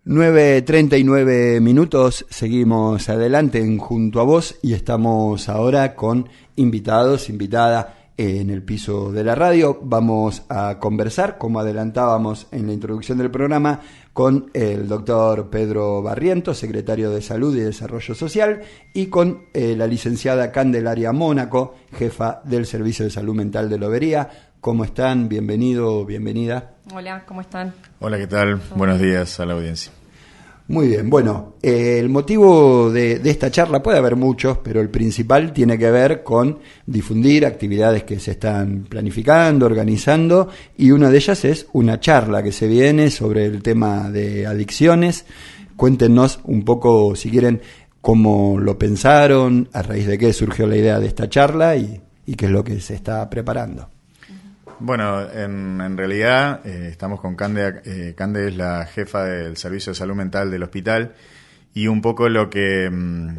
9:39, seguimos adelante en Junto a Vos y estamos ahora con invitada en el piso de la radio. Vamos a conversar, como adelantábamos en la introducción del programa, con el doctor Pedro Barrientos, secretario de Salud y Desarrollo Social, y con la licenciada Candelaria Mónaco, jefa del Servicio de Salud Mental de Lobería. ¿Cómo están? Bienvenido, bienvenida. Hola, ¿cómo están? Hola, ¿qué tal? Buenos días a la audiencia. Muy bien, bueno, el motivo de esta charla puede haber muchos, pero el principal tiene que ver con difundir actividades que se están planificando, organizando, y una de ellas es una charla que se viene sobre el tema de adicciones. Cuéntenos un poco, si quieren, cómo lo pensaron, a raíz de qué surgió la idea de esta charla y qué es lo que se está preparando. Bueno, en realidad estamos con Cande. Cande es la jefa del Servicio de Salud Mental del hospital y un poco lo que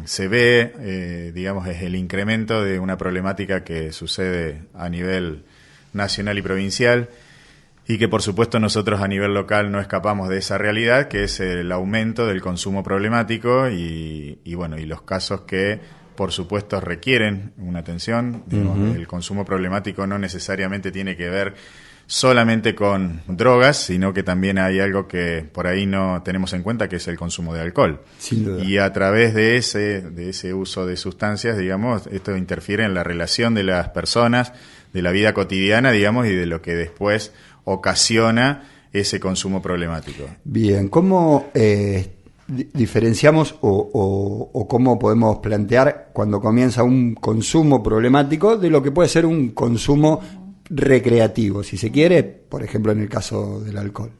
se ve, digamos, es el incremento de una problemática que sucede a nivel nacional y provincial y que por supuesto nosotros a nivel local no escapamos de esa realidad, que es el aumento del consumo problemático y bueno, y los casos que por supuesto requieren una atención. Uh-huh. El consumo problemático no necesariamente tiene que ver solamente con drogas, sino que también hay algo que por ahí no tenemos en cuenta, que es el consumo de alcohol. Sin duda. Y a través de ese uso de sustancias, digamos, esto interfiere en la relación de las personas, de la vida cotidiana, digamos, y de lo que después ocasiona ese consumo problemático. Bien, ¿cómo diferenciamos o cómo podemos plantear cuando comienza un consumo problemático de lo que puede ser un consumo recreativo, si se quiere, por ejemplo en el caso del alcohol?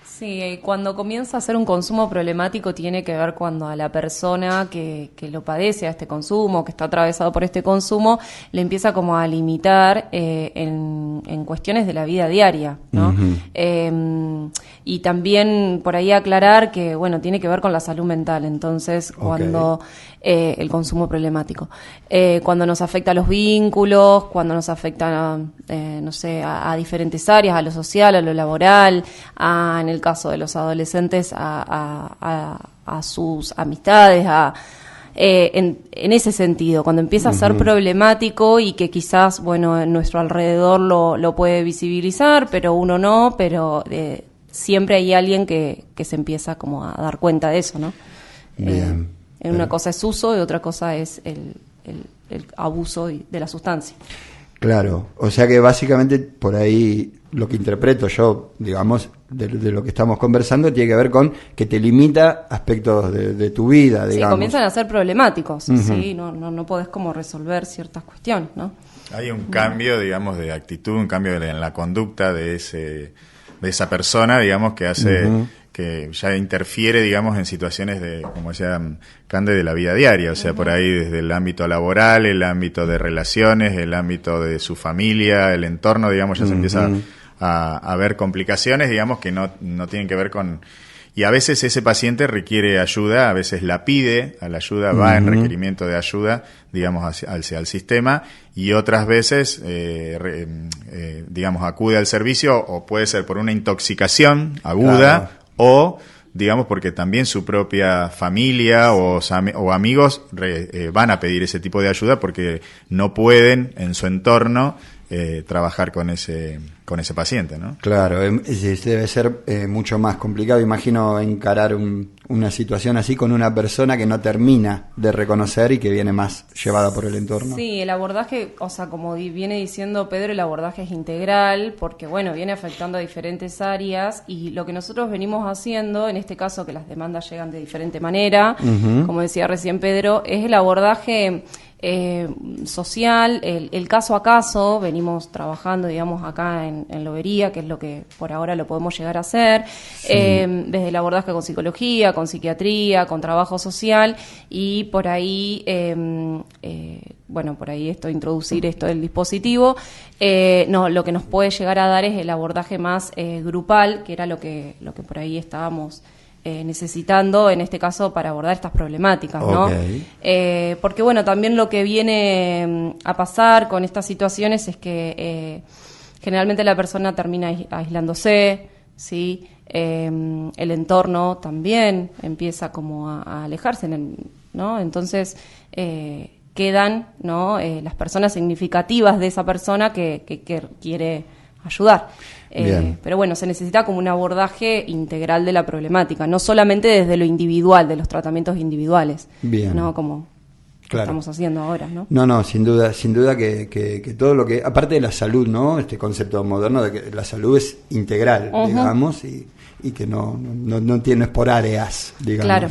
Sí, cuando comienza a ser un consumo problemático tiene que ver cuando a la persona que lo padece a este consumo, que está atravesado por este consumo, le empieza como a limitar en cuestiones de la vida diaria, ¿no? Uh-huh. Y también por ahí aclarar que, bueno, tiene que ver con la salud mental. Entonces, cuando el consumo problemático, cuando nos afecta a los vínculos, cuando nos afecta, no sé, a diferentes áreas, a lo social, a lo laboral, en el caso de los adolescentes, a sus amistades, en ese sentido, cuando empieza a ser problemático y que quizás, bueno, en nuestro alrededor lo puede visibilizar, pero uno no, pero siempre hay alguien que se empieza como a dar cuenta de eso, ¿no? Bien. Una cosa es uso y otra cosa es el abuso de la sustancia. Claro, o sea que básicamente por ahí lo que interpreto yo, digamos, de lo que estamos conversando, tiene que ver con que te limita aspectos de tu vida, digamos. Sí, comienzan a ser problemáticos, uh-huh. ¿Sí? No podés como resolver ciertas cuestiones, ¿no? Hay un cambio, digamos, de actitud, un cambio en la conducta de esa persona, digamos, que hace... Uh-huh. que ya interfiere, digamos, en situaciones de, como decía Cande, de la vida diaria, o sea, uh-huh. Por ahí desde el ámbito laboral, el ámbito de relaciones, el ámbito de su familia, el entorno, digamos, ya uh-huh. Se empieza a ver complicaciones, digamos, que no tienen que ver con... Y a veces ese paciente requiere ayuda, a veces la pide a la ayuda, va uh-huh. En requerimiento de ayuda, digamos, hacia el sistema, y otras veces, digamos, acude al servicio, o puede ser por una intoxicación aguda, claro. O, digamos, porque también su propia familia o amigos van a pedir ese tipo de ayuda porque no pueden en su entorno trabajar con ese paciente, ¿no? Claro, debe ser mucho más complicado, imagino, encarar una situación así con una persona que no termina de reconocer y que viene más llevada por el entorno. Sí, el abordaje, o sea, como viene diciendo Pedro, el abordaje es integral porque, bueno, viene afectando a diferentes áreas y lo que nosotros venimos haciendo, en este caso que las demandas llegan de diferente manera, uh-huh. Como decía recién Pedro, es el abordaje social, el caso a caso. Venimos trabajando, digamos, acá en Lobería, que es lo que por ahora lo podemos llegar a hacer, sí. Desde el abordaje con psicología, con psiquiatría, con trabajo social, y por ahí, bueno, por ahí introducir esto del dispositivo, lo que nos puede llegar a dar es el abordaje más grupal, que era lo que por ahí estábamos necesitando en este caso para abordar estas problemáticas, ¿no? Okay. Porque bueno, también lo que viene a pasar con estas situaciones es que generalmente la persona termina aislándose, ¿sí? El entorno también empieza como a alejarse, ¿no? Entonces quedan, ¿no? Las personas significativas de esa persona que quiere ayudar. Pero bueno, se necesita como un abordaje integral de la problemática, no solamente desde lo individual, de los tratamientos individuales, ¿no? Como estamos haciendo ahora, ¿no? No, sin duda que todo lo que, aparte de la salud, ¿no? Este concepto moderno de que la salud es integral, digamos, y que no es por áreas, digamos. Claro.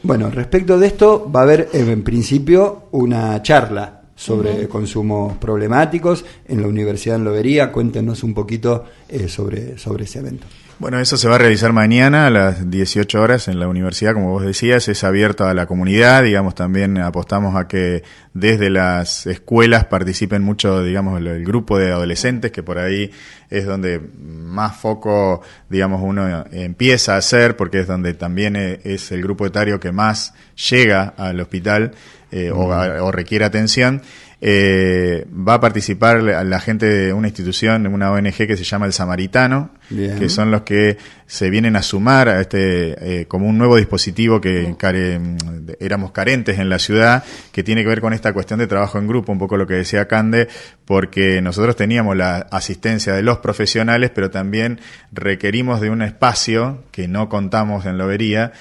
Bueno, respecto de esto, va a haber en principio una charla sobre consumos problemáticos en la Universidad de Lobería. Cuéntenos un poquito sobre ese evento. Bueno, eso se va a realizar mañana a las 18 horas en la universidad, como vos decías, es abierto a la comunidad, digamos, también apostamos a que desde las escuelas participen mucho, digamos, el grupo de adolescentes, que por ahí es donde más foco, digamos, uno empieza a hacer, porque es donde también es el grupo etario que más llega al hospital o requiere atención. Va a participar la gente de una institución, una ONG que se llama El Samaritano, que son los que se vienen a sumar a como un nuevo dispositivo que éramos carentes en la ciudad, que tiene que ver con esta cuestión de trabajo en grupo, un poco lo que decía Cande, porque nosotros teníamos la asistencia de los profesionales, pero también requerimos de un espacio que no contamos en Lobería,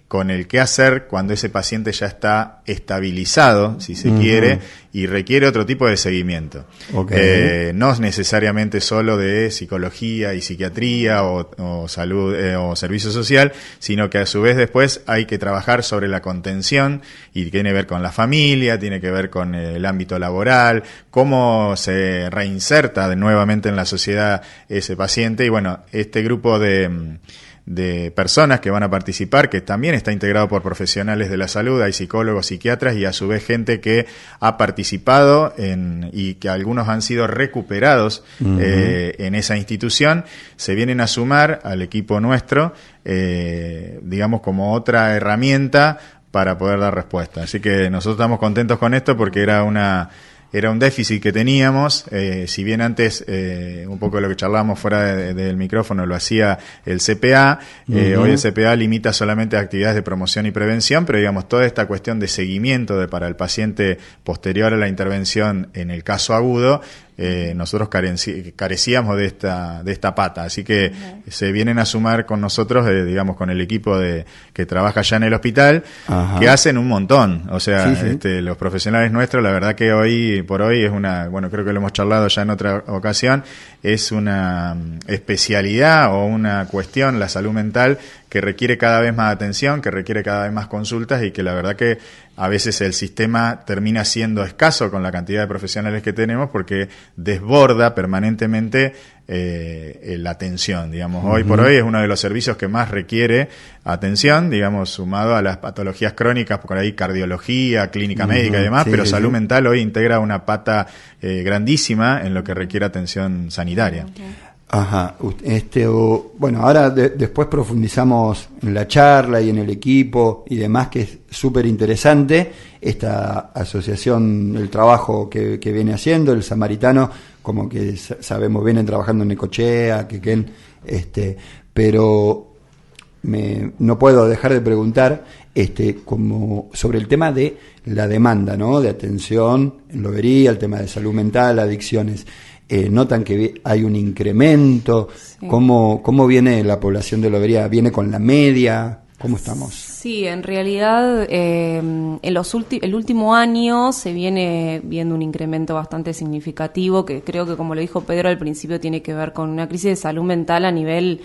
con el qué hacer cuando ese paciente ya está estabilizado, si se quiere, y requiere otro tipo de seguimiento. No es necesariamente solo de psicología y psiquiatría o salud o servicio social, sino que a su vez después hay que trabajar sobre la contención, y tiene que ver con la familia, tiene que ver con el ámbito laboral, cómo se reinserta nuevamente en la sociedad ese paciente. Y bueno, este grupo de personas que van a participar, que también está integrado por profesionales de la salud, hay psicólogos, psiquiatras y a su vez gente que ha participado y que algunos han sido recuperados en esa institución, se vienen a sumar al equipo nuestro, digamos, como otra herramienta para poder dar respuesta. Así que nosotros estamos contentos con esto porque era un déficit que teníamos, si bien antes un poco de lo que charlábamos fuera del micrófono lo hacía el CPA, hoy el CPA limita solamente a actividades de promoción y prevención, pero digamos toda esta cuestión de seguimiento para el paciente posterior a la intervención en el caso agudo, nosotros carecíamos de esta pata, así que se vienen a sumar con nosotros, digamos, con el equipo que trabaja ya en el hospital, que hacen un montón, o sea, los profesionales nuestros, la verdad que hoy por hoy es bueno, creo que lo hemos charlado ya en otra ocasión, es una especialidad o una cuestión, la salud mental, que requiere cada vez más atención, que requiere cada vez más consultas y que la verdad que a veces el sistema termina siendo escaso con la cantidad de profesionales que tenemos porque desborda permanentemente la atención, digamos. Hoy por hoy es uno de los servicios que más requiere atención, digamos, sumado a las patologías crónicas, por ahí cardiología, clínica médica y demás, pero salud mental hoy integra una pata grandísima en lo que requiere atención sanitaria. Bueno, ahora después profundizamos en la charla y en el equipo y demás, que es súper interesante esta asociación, el trabajo que viene haciendo, el Samaritano, como que sabemos vienen trabajando en Necochea, Quequén, pero no puedo dejar de preguntar como sobre el tema de la demanda, ¿no? De atención en Lobería, el tema de salud mental, adicciones. Notan que hay un incremento. Sí. ¿Cómo viene la población de Lobería? ¿Viene con la media? ¿Cómo estamos? Sí, en realidad el último año se viene viendo un incremento bastante significativo que creo que, como lo dijo Pedro al principio, tiene que ver con una crisis de salud mental a nivel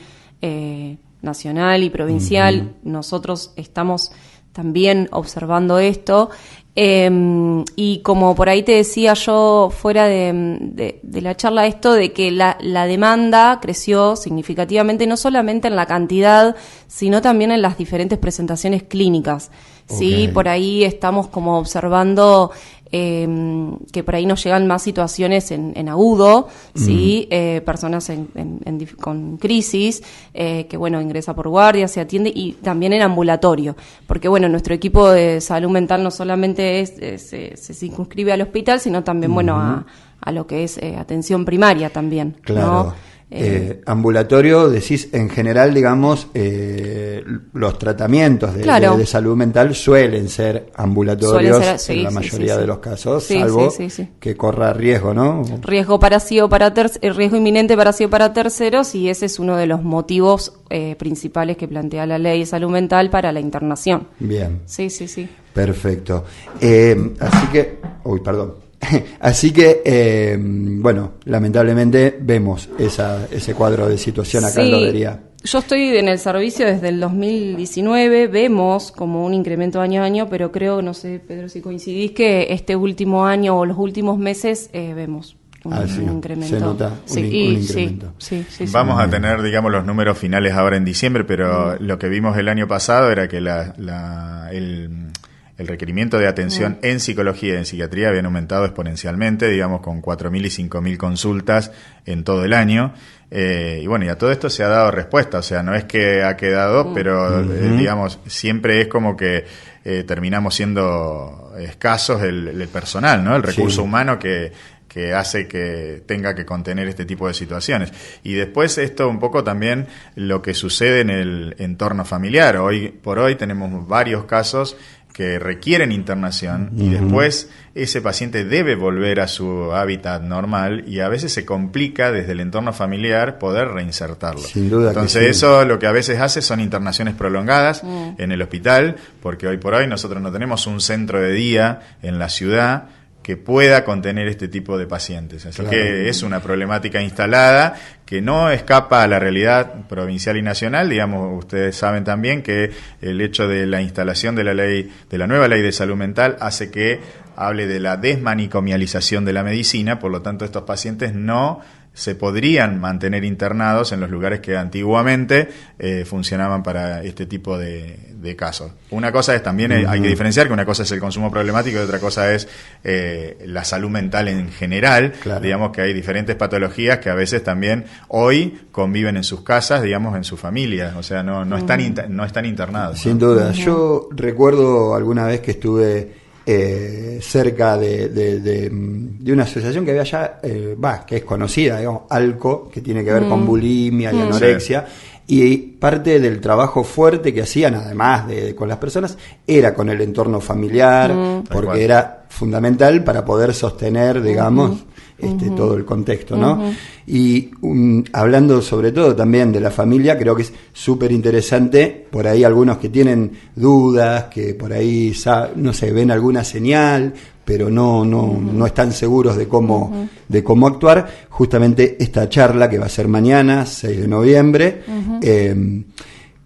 nacional y provincial. Nosotros estamos también observando esto. Y como por ahí te decía yo fuera de la charla esto de que la demanda creció significativamente no solamente en la cantidad sino también en las diferentes presentaciones clínicas. Sí, por ahí estamos como observando que por ahí nos llegan más situaciones en agudo, sí, personas con crisis, que bueno, ingresa por guardia, se atiende, y también en ambulatorio, porque bueno, nuestro equipo de salud mental no solamente se circunscribe al hospital, sino también bueno a lo que es atención primaria también, claro. ¿no? Ambulatorio, decís, en general, digamos, los tratamientos de salud mental suelen ser ambulatorios en la mayoría de los casos, salvo que corra riesgo, ¿no? Riesgo inminente para sí o para terceros, y ese es uno de los motivos principales que plantea la ley de salud mental para la internación. Bien. Sí. Perfecto. Así que... Así que, bueno, lamentablemente vemos ese cuadro de situación acá en Lobería. Yo estoy en el servicio desde el 2019, vemos como un incremento año a año, pero creo, no sé, Pedro, si coincidís, que este último año o los últimos meses vemos un incremento. Se nota un incremento. Sí. Vamos a tener, digamos, los números finales ahora en diciembre, pero lo que vimos el año pasado era que el requerimiento de atención en psicología y en psiquiatría habían aumentado exponencialmente, digamos, con 4.000 y 5.000 consultas en todo el año. Y bueno, y a todo esto se ha dado respuesta, o sea, no es que ha quedado, pero digamos, siempre es como que terminamos siendo escasos el personal, ¿no? El recurso humano que hace que tenga que contener este tipo de situaciones. Y después esto un poco también lo que sucede en el entorno familiar. Hoy por hoy tenemos varios casos que requieren internación y después ese paciente debe volver a su hábitat normal y a veces se complica desde el entorno familiar poder reinsertarlo. Sin duda. Entonces eso lo que a veces hace son internaciones prolongadas en el hospital, porque hoy por hoy nosotros no tenemos un centro de día en la ciudad que pueda contener este tipo de pacientes. Así que es una problemática instalada que no escapa a la realidad provincial y nacional. Digamos, ustedes saben también que el hecho de la instalación de la nueva ley de salud mental hace que hable de la desmanicomialización de la medicina, por lo tanto estos pacientes no se podrían mantener internados en los lugares que antiguamente funcionaban para este tipo de casos. Una cosa es también, hay que diferenciar que una cosa es el consumo problemático y otra cosa es la salud mental en general. Claro. Digamos que hay diferentes patologías que a veces también hoy conviven en sus casas, digamos, en su familia, o sea, no están internados. Sin duda. Yo recuerdo alguna vez que estuve cerca de una asociación que había allá, que es conocida, digamos, ALCO, que tiene que ver con bulimia y anorexia, y parte del trabajo fuerte que hacían, además con las personas, era con el entorno familiar, porque era fundamental para poder sostener, digamos, todo el contexto, ¿no? Y hablando sobre todo también de la familia, creo que es súper interesante, por ahí algunos que tienen dudas, que por ahí, no sé, ven alguna señal, pero no están seguros de cómo actuar, justamente esta charla que va a ser mañana, 6 de noviembre,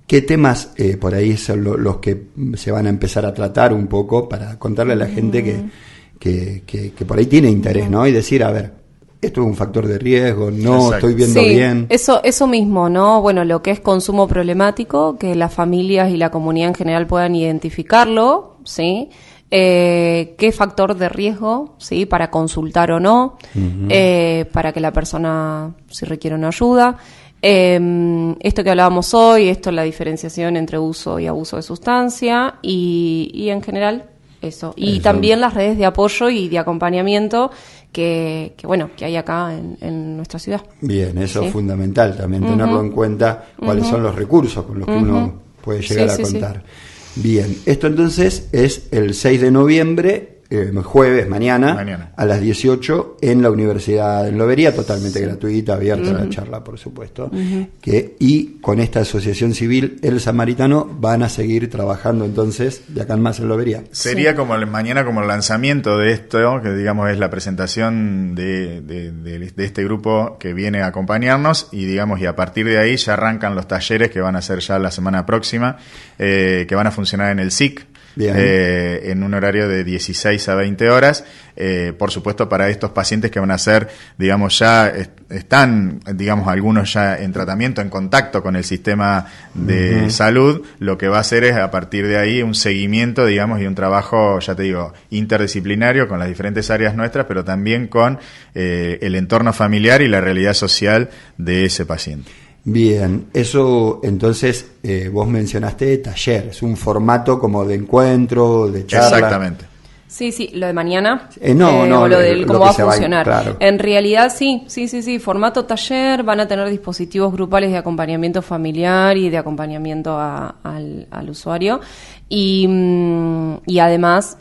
¿qué temas por ahí son los que se van a empezar a tratar un poco para contarle a la gente que por ahí tiene interés, ¿no? Y decir, a ver, esto es un factor de riesgo, estoy viendo bien. Eso mismo, ¿no? Bueno, lo que es consumo problemático, que las familias y la comunidad en general puedan identificarlo, ¿sí? Qué factor de riesgo, ¿sí? Para consultar o no, para que la persona, si requiere una ayuda. Esto que hablábamos hoy, esto es la diferenciación entre uso y abuso de sustancia y en general eso. Y también las redes de apoyo y de acompañamiento que hay acá en nuestra ciudad. Bien, eso es fundamental también, tenerlo en cuenta, cuáles son los recursos con los que uno puede llegar a contar. Bien, esto entonces es el 6 de noviembre, jueves, mañana, a las 18 en la Universidad de Lobería, totalmente gratuita, abierta la charla, por supuesto. Y con esta asociación civil, El Samaritano, van a seguir trabajando entonces de acá en más en Lobería. Sería como mañana como el lanzamiento de esto, que digamos es la presentación de este grupo que viene a acompañarnos y a partir de ahí ya arrancan los talleres que van a ser ya la semana próxima, que van a funcionar en el SIC. En un horario de 16 a 20 horas, por supuesto para estos pacientes que van a ser, ya están, algunos ya en tratamiento, en contacto con el sistema de salud, lo que va a hacer es a partir de ahí un seguimiento, y un trabajo, interdisciplinario con las diferentes áreas nuestras, pero también con el entorno familiar y la realidad social de ese paciente. Bien, eso entonces vos mencionaste taller, es un formato como de encuentro, de charla. Exactamente. Sí, sí, lo de mañana. No, o lo del cómo va a funcionar. Claro. En realidad sí, formato taller, van a tener dispositivos grupales de acompañamiento familiar y de acompañamiento al usuario. Y además,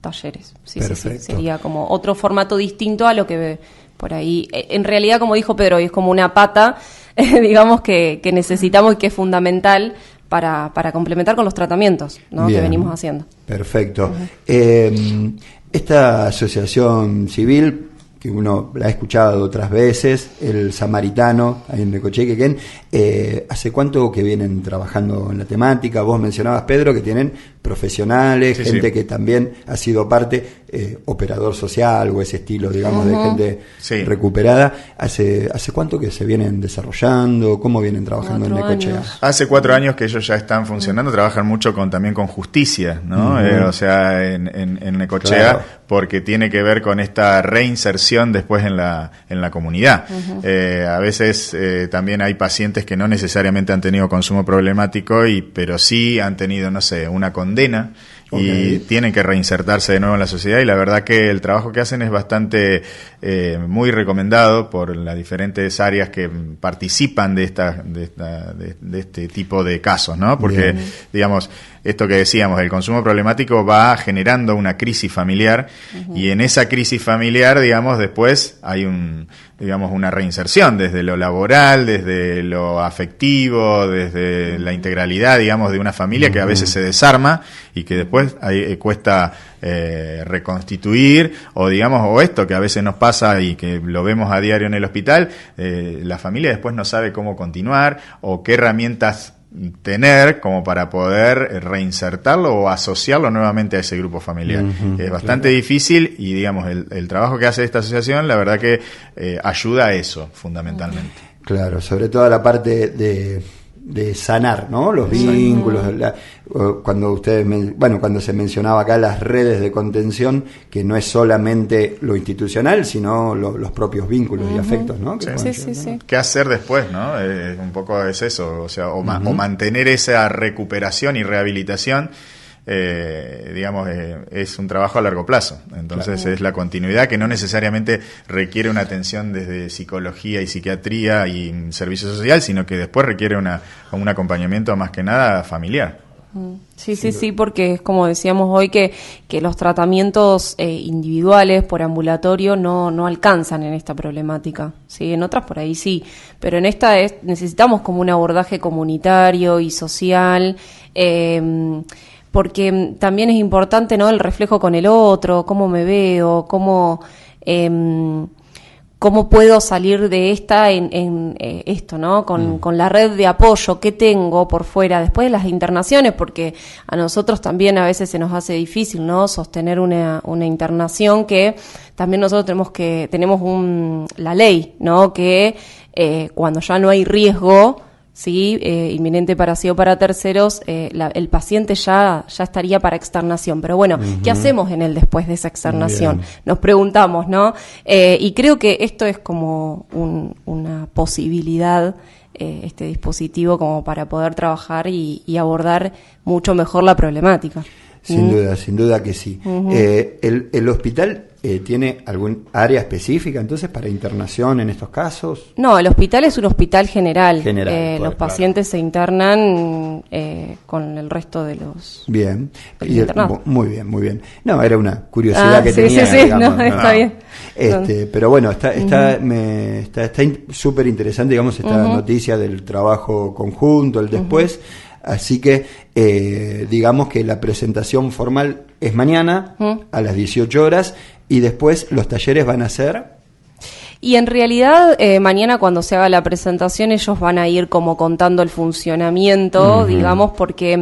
talleres. Sí, sería como otro formato distinto a lo que por ahí. En realidad, como dijo Pedro, es como una pata, digamos, que necesitamos y que es fundamental para complementar con los tratamientos, ¿no? que venimos haciendo. Perfecto. Uh-huh. Esta asociación civil, que uno la ha escuchado otras veces, el Samaritano, ahí en Necochea, ¿hace cuánto que vienen trabajando en la temática? Vos mencionabas, Pedro, que tienen profesionales, gente que también ha sido parte, operador social o ese estilo, digamos, de gente recuperada. ¿Hace cuánto que se vienen desarrollando? ¿Cómo vienen trabajando en Necochea? Hace 4 años que ellos ya están funcionando, trabajan mucho también con justicia, ¿no? O sea, en Necochea, porque tiene que ver con esta reinserción después en la comunidad. A veces también hay pacientes que no necesariamente han tenido consumo problemático, pero sí han tenido, no sé, una condena y tienen que reinsertarse de nuevo en la sociedad, y la verdad que el trabajo que hacen es bastante muy recomendado por las diferentes áreas que participan de este tipo de casos, ¿no? Porque, digamos, esto que decíamos, el consumo problemático va generando una crisis familiar, y en esa crisis familiar, digamos, después hay una reinserción desde lo laboral, desde lo afectivo, desde la integralidad, digamos, de una familia que a veces se desarma y que después cuesta reconstituir, o digamos, o esto que a veces nos pasa y que lo vemos a diario en el hospital, la familia después no sabe cómo continuar o qué herramientas tener como para poder reinsertarlo o asociarlo nuevamente a ese grupo familiar. Es bastante difícil, y digamos el trabajo que hace esta asociación, la verdad que ayuda a eso fundamentalmente. Claro, sobre todo la parte de sanar, ¿no? Los vínculos, cuando cuando se mencionaba acá las redes de contención, que no es solamente lo institucional, sino los propios vínculos y afectos, ¿no? Sí. ¿Qué hacer después, no? Un poco es eso, o sea, o mantener esa recuperación y rehabilitación. Digamos, es un trabajo a largo plazo. Entonces es la continuidad, que no necesariamente requiere una atención desde psicología y psiquiatría y servicio social, sino que después requiere un acompañamiento más que nada familiar. Sí, porque es como decíamos hoy, que los tratamientos individuales por ambulatorio no alcanzan en esta problemática. Sí, en otras por ahí sí, pero en esta necesitamos como un abordaje comunitario y social, porque también es importante, ¿no?, el reflejo con el otro, cómo me veo, cómo puedo salir de en esto, ¿no? Con la red de apoyo que tengo por fuera, después de las internaciones, porque a nosotros también a veces se nos hace difícil, ¿no?, sostener una internación, que también nosotros tenemos la ley, ¿no?, que cuando ya no hay riesgo, sí, inminente para sí o para terceros, el paciente ya estaría para externación. Pero bueno, ¿qué hacemos en el después de esa externación? Nos preguntamos, ¿no? Y creo que esto es como una posibilidad, este dispositivo, como para poder trabajar y abordar mucho mejor la problemática. Sin duda que sí. ¿El hospital tiene algún área específica entonces para internación en estos casos? No, el hospital es un hospital general. Los pacientes se internan con el resto de los internados. Muy bien. No, era una curiosidad que tenía. Sí, digamos, no, está bien. Pero bueno, está súper interesante, digamos, esta noticia del trabajo conjunto, el después. Así que digamos que la presentación formal es mañana a las 18 horas, y después los talleres van a ser... Y en realidad mañana, cuando se haga la presentación, ellos van a ir como contando el funcionamiento, digamos, porque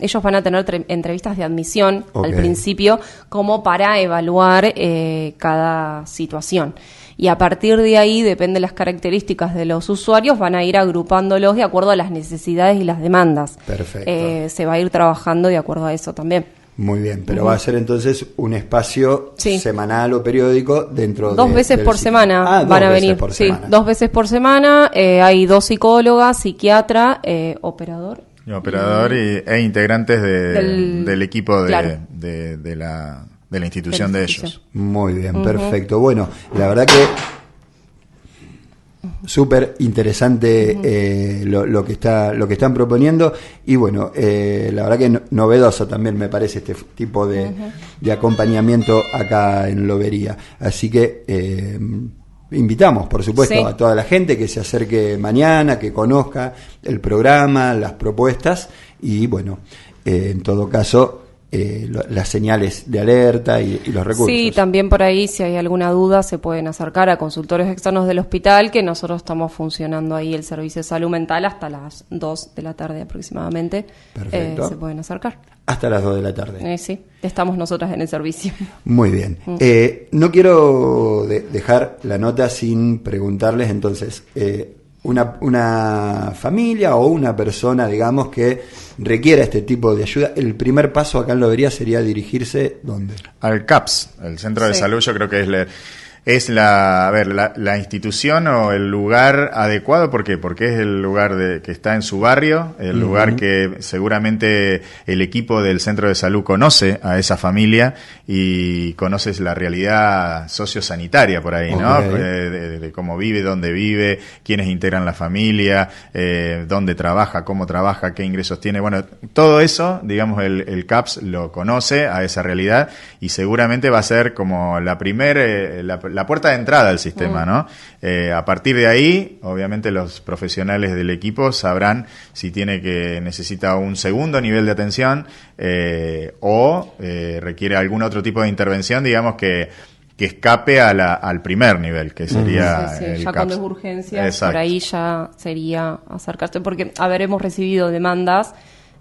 ellos van a tener entrevistas de admisión al principio, como para evaluar cada situación. Y a partir de ahí, depende de las características de los usuarios, van a ir agrupándolos de acuerdo a las necesidades y las demandas. Perfecto. Se va a ir trabajando de acuerdo a eso también. Muy bien, pero va a ser entonces un espacio semanal o periódico dentro de... 2 veces por semana van a venir. 2 veces por semana. Hay 2 psicólogas, psiquiatra, operador Operador e integrantes del equipo claro, de la institución de ellos. Muy bien, perfecto. Bueno, la verdad que súper interesante lo que están proponiendo, y bueno, la verdad que novedoso también me parece este tipo de acompañamiento acá en Lobería. Así que invitamos, por supuesto, a toda la gente que se acerque mañana, que conozca el programa, las propuestas, y bueno, en todo caso, las señales de alerta y los recursos. Sí, también por ahí, si hay alguna duda, se pueden acercar a consultorios externos del hospital, que nosotros estamos funcionando ahí el servicio de salud mental hasta las 2 de la tarde aproximadamente. Perfecto. Se pueden acercar. Hasta las 2 de la tarde. Sí, estamos nosotras en el servicio. Muy bien. No quiero dejar la nota sin preguntarles, entonces, una familia o una persona, digamos, que requiera este tipo de ayuda, el primer paso acá en Lobería sería dirigirse, ¿dónde? Al CAPS, el Centro de Salud. Yo creo que es la institución o el lugar adecuado. ¿Por qué? Porque es el lugar que está en su barrio, el lugar que seguramente el equipo del centro de salud conoce a esa familia y conoces la realidad sociosanitaria por ahí, ¿no? De cómo vive, dónde vive, quiénes integran la familia, dónde trabaja, cómo trabaja, qué ingresos tiene. Bueno, todo eso, digamos, el CAPS lo conoce a esa realidad, y seguramente va a ser como la puerta de entrada al sistema, ¿no? A partir de ahí, obviamente los profesionales del equipo sabrán si necesita un segundo nivel de atención o requiere algún otro tipo de intervención, digamos, que escape al primer nivel, que sería el ya CAPS. cuando es urgencia, Exacto. por ahí ya sería acercarse, porque, hemos recibido demandas,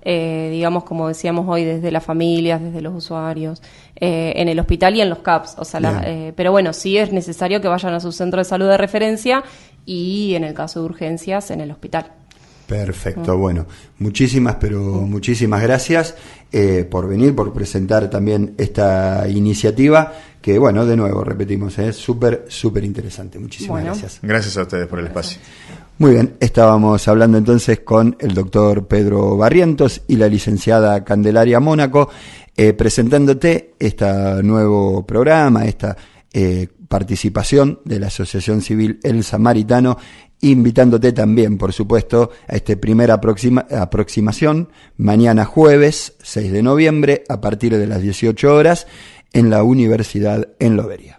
digamos, como decíamos hoy, desde las familias, desde los usuarios, en el hospital y en los CAPS, o sea, pero bueno, sí es necesario que vayan a su centro de salud de referencia, y en el caso de urgencias, en el hospital. Perfecto, bueno, muchísimas gracias por venir, por presentar también esta iniciativa, que bueno, de nuevo, repetimos, es súper interesante. Muchísimas gracias. Gracias a ustedes por el espacio. Muy bien, estábamos hablando entonces con el doctor Pedro Barrientos y la licenciada Candelaria Mónaco, presentándote este nuevo programa, esta participación de la Asociación Civil El Samaritano, invitándote también, por supuesto, a esta primera aproximación, mañana jueves 6 de noviembre, a partir de las 18 horas, en la Universidad en Lobería.